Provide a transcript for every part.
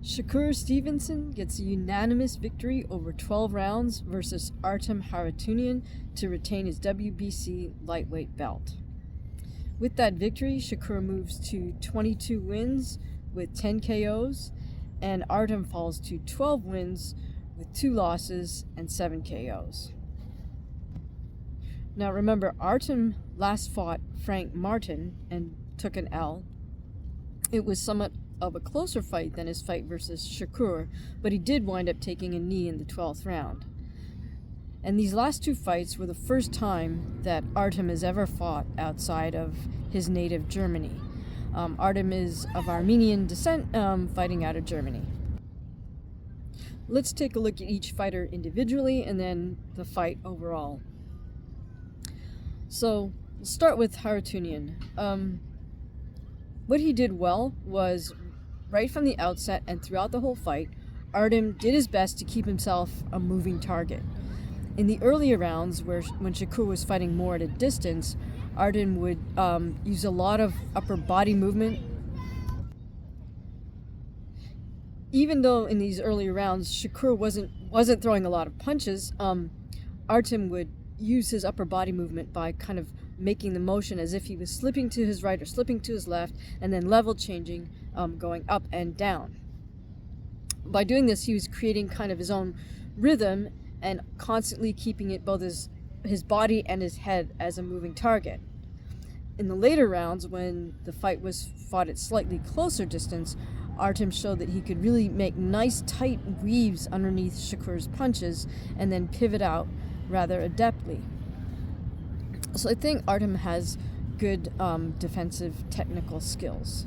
Shakur STEVENSON gets a unanimous victory over 12 rounds versus Artem HARUTYUNYAN to retain his WBC lightweight belt. With that victory, Shakur moves to 22 wins with 10 KOs, and Artem falls to 12 wins with 2 losses and 7 KOs. Now remember, Artem last fought Frank Martin and took an L. It was somewhat of a closer fight than his fight versus Shakur, but he did wind up taking a knee in the 12th round. And these last 2 fights were the first time that Artem has ever fought outside of his native Germany. Artem is of Armenian descent, fighting out of Germany. Let's take a look at each fighter individually and then the fight overall. So, we'll start with HARUTYUNYAN. What he did well was, right from the outset and throughout the whole fight, Artem did his best to keep himself a moving target. In the earlier rounds, when Shakur was fighting more at a distance, Artem would use a lot of upper body movement. Even though in these earlier rounds Shakur wasn't throwing a lot of punches, Artem would use his upper body movement by kind of making the motion as if he was slipping to his right or slipping to his left, and then level changing, going up and down. By doing this, he was creating kind of his own rhythm and constantly keeping it both his body and his head as a moving target. In the later rounds, when the fight was fought at slightly closer distance, Artem showed that he could really make nice tight weaves underneath Shakur's punches and then pivot out rather adeptly. So I think Artem has good defensive technical skills.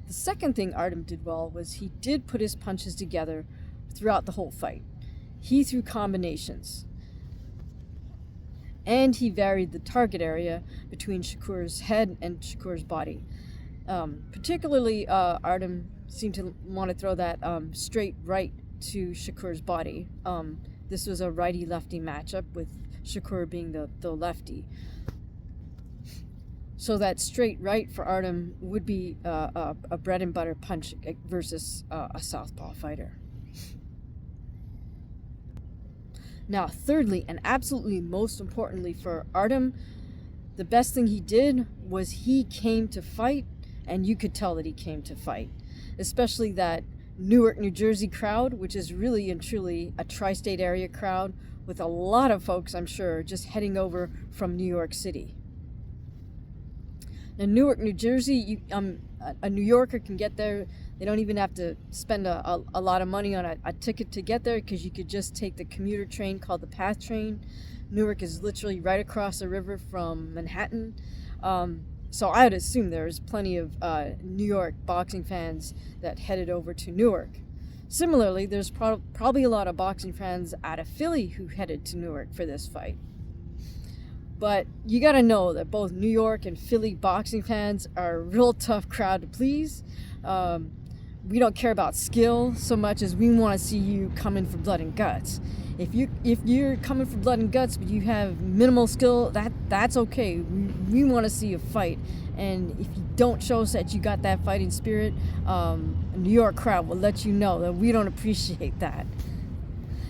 The second thing Artem did well was he did put his punches together throughout the whole fight. He threw combinations. And he varied the target area between Shakur's head and Shakur's body. Particularly, Artem seemed to want to throw that straight right to Shakur's body. This was a righty-lefty matchup, with Shakur being the lefty. So that straight right for Artem would be a bread-and-butter punch versus a southpaw fighter. Now, thirdly, and absolutely most importantly for Artem, the best thing he did was he came to fight, and you could tell that he came to fight. Especially that Newark, New Jersey crowd, which is really and truly a tri-state area crowd with a lot of folks, I'm sure, just heading over from New York City. Now, Newark, New Jersey, a New Yorker can get there. They don't even have to spend a lot of money on a ticket to get there, because you could just take the commuter train called the PATH train. Newark is literally right across the river from Manhattan. So I would assume there's plenty of New York boxing fans that headed over to Newark. Similarly, there's probably a lot of boxing fans out of Philly who headed to Newark for this fight. But you gotta know that both New York and Philly boxing fans are a real tough crowd to please. We don't care about skill so much as we want to see you coming for blood and guts. If you're coming for blood and guts but you have minimal skill, that's okay. We want to see a fight, and if you don't show us that you got that fighting spirit, a New York crowd will let you know that we don't appreciate that.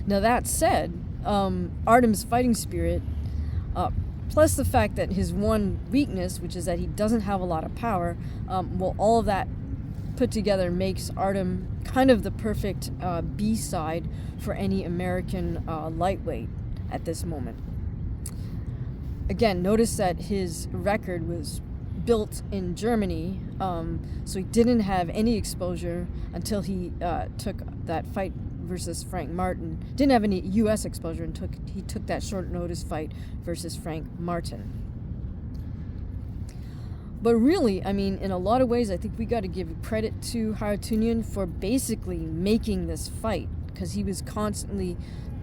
Now, that said, Artem's fighting spirit, plus the fact that his one weakness, which is that he doesn't have a lot of power, all of that put together makes Artem kind of the perfect B-side for any American lightweight at this moment. Again, notice that his record was built in Germany, so he didn't have any exposure until he took that fight versus Frank Martin. Didn't have any U.S. exposure until he took that short notice fight versus Frank Martin. But really, I mean, in a lot of ways, I think we got to give credit to HARUTYUNYAN for basically making this fight, because he was constantly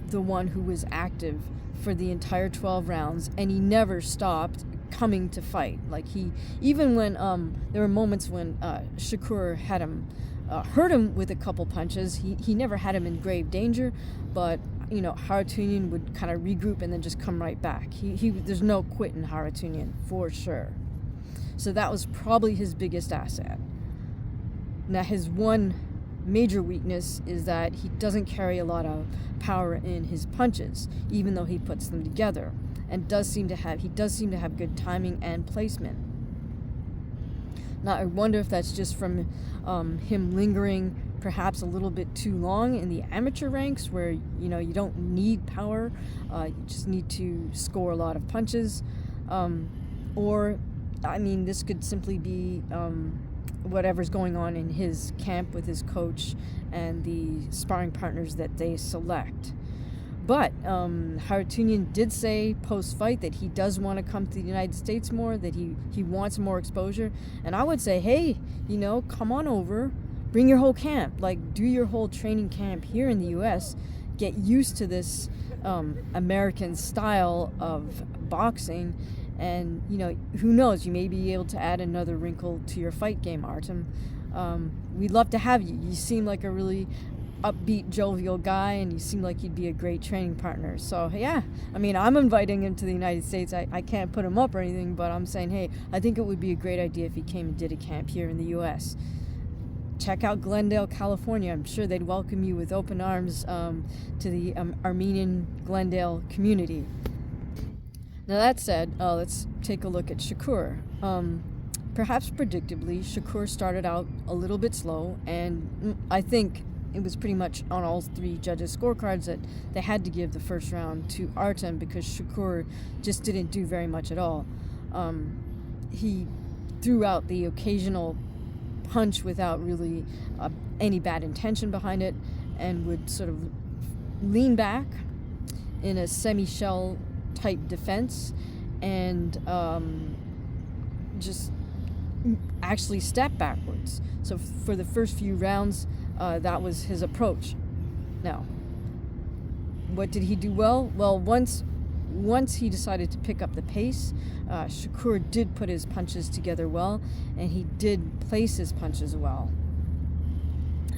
the one who was active for the entire 12 rounds, and he never stopped coming to fight. Like, even when there were moments when Shakur had him hurt him with a couple punches, he never had him in grave danger, but HARUTYUNYAN would kind of regroup and then just come right back. There's no quit in HARUTYUNYAN for sure. So that was probably his biggest asset. Now, his one major weakness is that he doesn't carry a lot of power in his punches, even though he puts them together, and he does seem to have good timing and placement. Now, I wonder if that's just from him lingering perhaps a little bit too long in the amateur ranks, where you don't need power, you just need to score a lot of punches, or this could simply be whatever's going on in his camp with his coach and the sparring partners that they select. But HARUTYUNYAN did say post-fight that he does want to come to the United States more, that he wants more exposure. And I would say, hey, come on over, bring your whole camp, do your whole training camp here in the U.S., get used to this American style of boxing, and, who knows, you may be able to add another wrinkle to your fight game, Artem. We'd love to have you. You seem like a really upbeat, jovial guy, and you seem like you'd be a great training partner. So yeah, I'm inviting him to the United States. I can't put him up or anything, but I'm saying, hey, I think it would be a great idea if he came and did a camp here in the U.S. Check out Glendale, California. I'm sure they'd welcome you with open arms to the Armenian Glendale community. Now that said, let's take a look at Shakur. Perhaps predictably, Shakur started out a little bit slow, and I think it was pretty much on all three judges' scorecards that they had to give the first round to Artem, because Shakur just didn't do very much at all. He threw out the occasional punch without really any bad intention behind it, and would sort of lean back in a semi-shell type defense and just actually step backwards. So for the first few rounds, that was his approach. Now, what did he do well? Well, once he decided to pick up the pace, Shakur did put his punches together well, and he did place his punches well.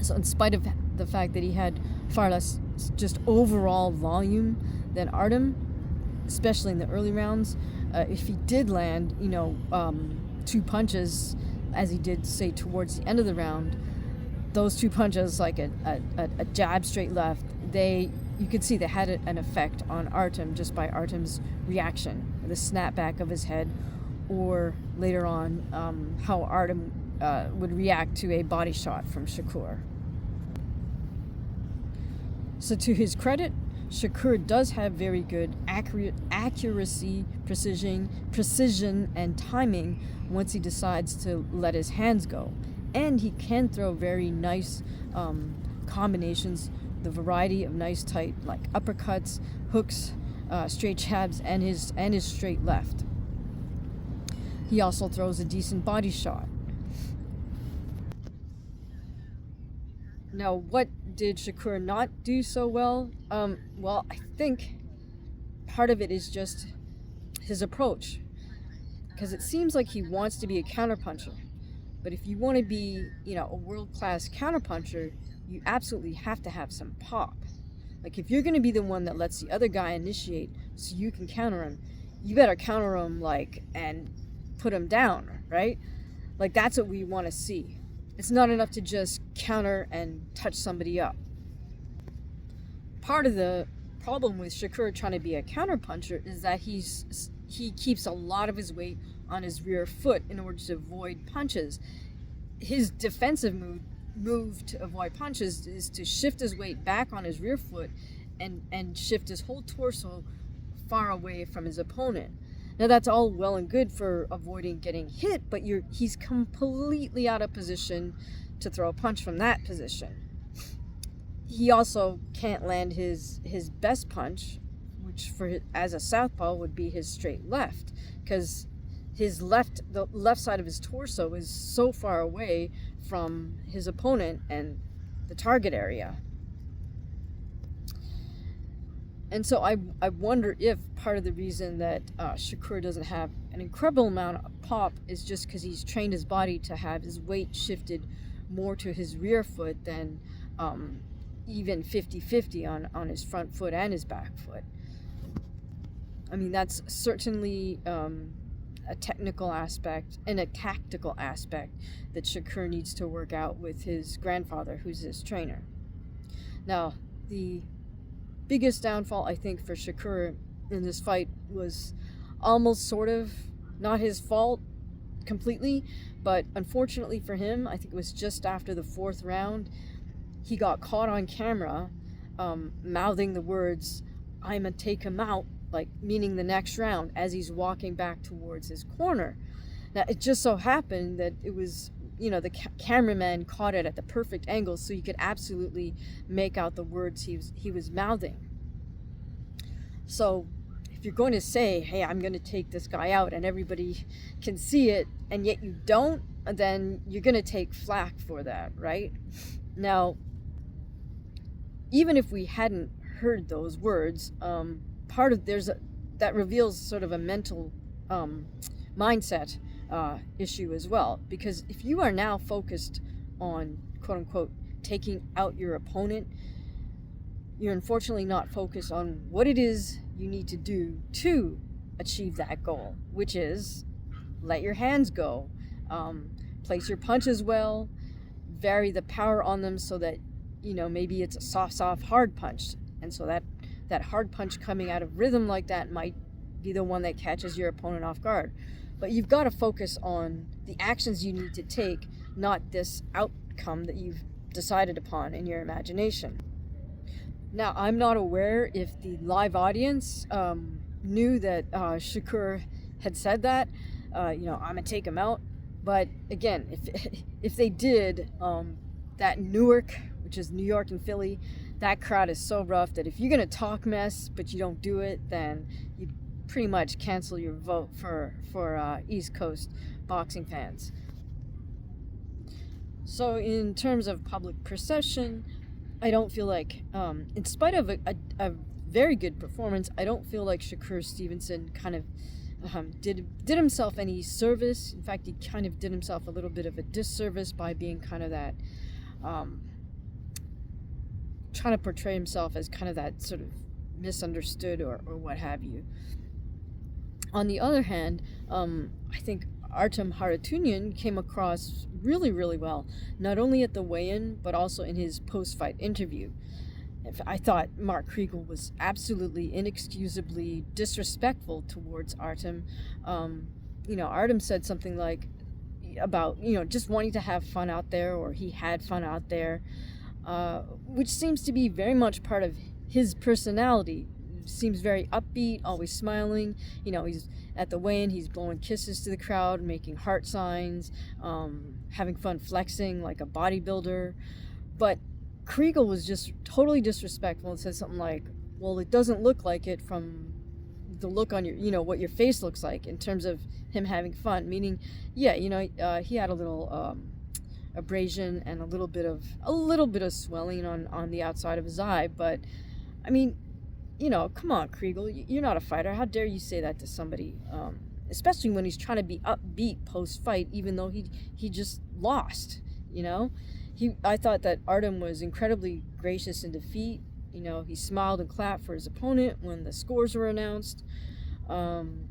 So in spite of the fact that he had far less just overall volume than Artem, especially in the early rounds, if he did land, two punches, as he did, say, towards the end of the round, those two punches, like a jab straight left, you could see they had an effect on Artem just by Artem's reaction, the snapback of his head, or later on how Artem would react to a body shot from Shakur. So to his credit, Shakur does have very good accuracy, precision, and timing once he decides to let his hands go. And he can throw very nice combinations, the variety of nice tight uppercuts, hooks, straight jabs, and his straight left. He also throws a decent body shot. Now, what did Shakur not do so well? Well, I think part of it is just his approach, because it seems like he wants to be a counterpuncher. But if you want to be, a world-class counterpuncher, you absolutely have to have some pop. If you're going to be the one that lets the other guy initiate so you can counter him, you better counter him, and put him down, right? That's what we want to see. It's not enough to just counter and touch somebody up. Part of the problem with Shakur trying to be a counterpuncher is that he keeps a lot of his weight on his rear foot in order to avoid punches. His defensive move to avoid punches is to shift his weight back on his rear foot and shift his whole torso far away from his opponent. Now that's all well and good for avoiding getting hit, but he's completely out of position to throw a punch from that position. He also can't land his best punch, which as a southpaw would be his straight left, because the left side of his torso is so far away from his opponent and the target area. And so I wonder if part of the reason that Shakur doesn't have an incredible amount of pop is just because he's trained his body to have his weight shifted more to his rear foot than even 50-50 on his front foot and his back foot. That's certainly a technical aspect and a tactical aspect that Shakur needs to work out with his grandfather, who's his trainer. Now, the biggest downfall, I think, for Shakur in this fight was almost sort of not his fault completely, but unfortunately for him, I think it was just after the 4th round, he got caught on camera mouthing the words, "I'ma take him out," like meaning the next round, as he's walking back towards his corner. Now, it just so happened that it was, the cameraman caught it at the perfect angle, so you could absolutely make out the words he was mouthing. So if you're going to say, hey, I'm going to take this guy out, and everybody can see it, and yet you don't, then you're going to take flack for that, right? Now, even if we hadn't heard those words, that reveals sort of a mental mindset issue as well, because if you are now focused on, quote unquote, taking out your opponent, you're unfortunately not focused on what it is you need to do to achieve that goal, which is let your hands go, place your punches well, vary the power on them so that, maybe it's a soft, hard punch. And so that hard punch coming out of rhythm like that might be the one that catches your opponent off guard. But you've got to focus on the actions you need to take, not this outcome that you've decided upon in your imagination. Now, I'm not aware if the live audience knew that Shakur had said that, I'm gonna take him out. But again, if they did, that Newark, which is New York and Philly, that crowd is so rough that if you're gonna talk mess but you don't do it, then you pretty much cancel your vote for East Coast boxing fans. So in terms of public perception, I don't feel like, in spite of a very good performance, I don't feel like Shakur Stevenson kind of did himself any service. In fact, he kind of did himself a little bit of a disservice by being kind of that, trying to portray himself as kind of that sort of misunderstood or what have you. On the other hand, I think Artem HARUTYUNYAN came across really, really well, not only at the weigh-in, but also in his post-fight interview. I thought Mark Kriegel was absolutely inexcusably disrespectful towards Artem. Artem said something like about, just wanting to have fun out there, or he had fun out there, which seems to be very much part of his personality. Seems very upbeat, always smiling. He's at the weigh-in, he's blowing kisses to the crowd, making heart signs, having fun flexing like a bodybuilder. But Kriegel was just totally disrespectful and said something like, well, it doesn't look like it from the look on your, what your face looks like in terms of him having fun. Meaning, yeah, he had a little abrasion and a little bit of swelling on the outside of his eye. But, I mean, come on, Kriegel, you're not a fighter. How dare you say that to somebody, especially when he's trying to be upbeat post-fight, even though he just lost, I thought that Artem was incredibly gracious in defeat. He smiled and clapped for his opponent when the scores were announced. In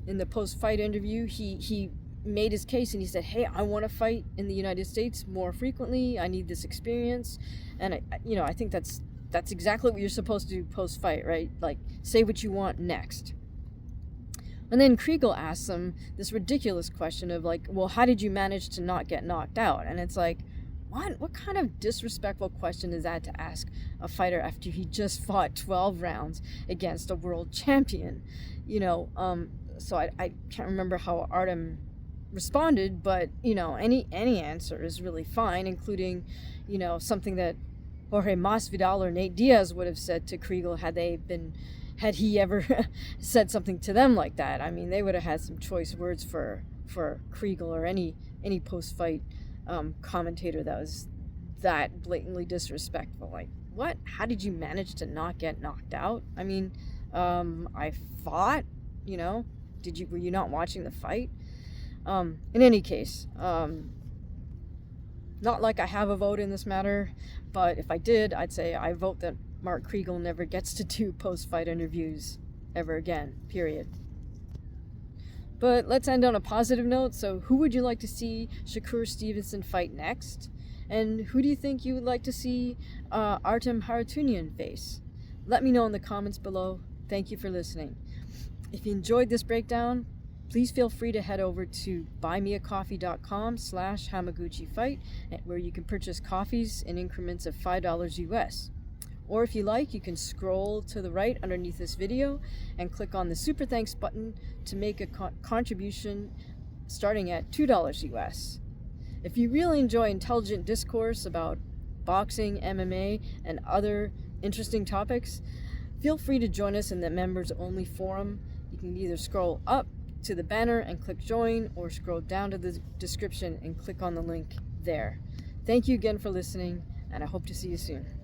the post-fight interview, he made his case and he said, hey, I want to fight in the United States more frequently. I need this experience. And I think that's exactly what you're supposed to do post-fight, right? Like, say what you want next. And then Kriegel asks him this ridiculous question of like, well, how did you manage to not get knocked out? And it's like, what kind of disrespectful question is that to ask a fighter after he just fought 12 rounds against a world champion? So I can't remember how Artem responded, but any answer is really fine, including something that Jorge Masvidal or Nate Diaz would have said to Kriegel had he ever said something to them like that. I mean, they would have had some choice words for Kriegel or any post-fight commentator that was that blatantly disrespectful. Like, what? How did you manage to not get knocked out? I mean, I fought. Were you not watching the fight? In any case, not like I have a vote in this matter, but if I did, I'd say I vote that Mark Kriegel never gets to do post-fight interviews ever again, period. But let's end on a positive note. So who would you like to see Shakur Stevenson fight next? And who do you think you would like to see Artem HARUTYUNYAN face? Let me know in the comments below. Thank you for listening. If you enjoyed this breakdown, please feel free to head over to buymeacoffee.com/HamaguchiFight, where you can purchase coffees in increments of $5 US. Or if you like, you can scroll to the right underneath this video and click on the Super Thanks button to make a contribution starting at $2 US. If you really enjoy intelligent discourse about boxing, MMA, and other interesting topics, feel free to join us in the members only forum. You can either scroll up to the banner and click join, or scroll down to the description and click on the link there. Thank you again for listening, and I hope to see you soon.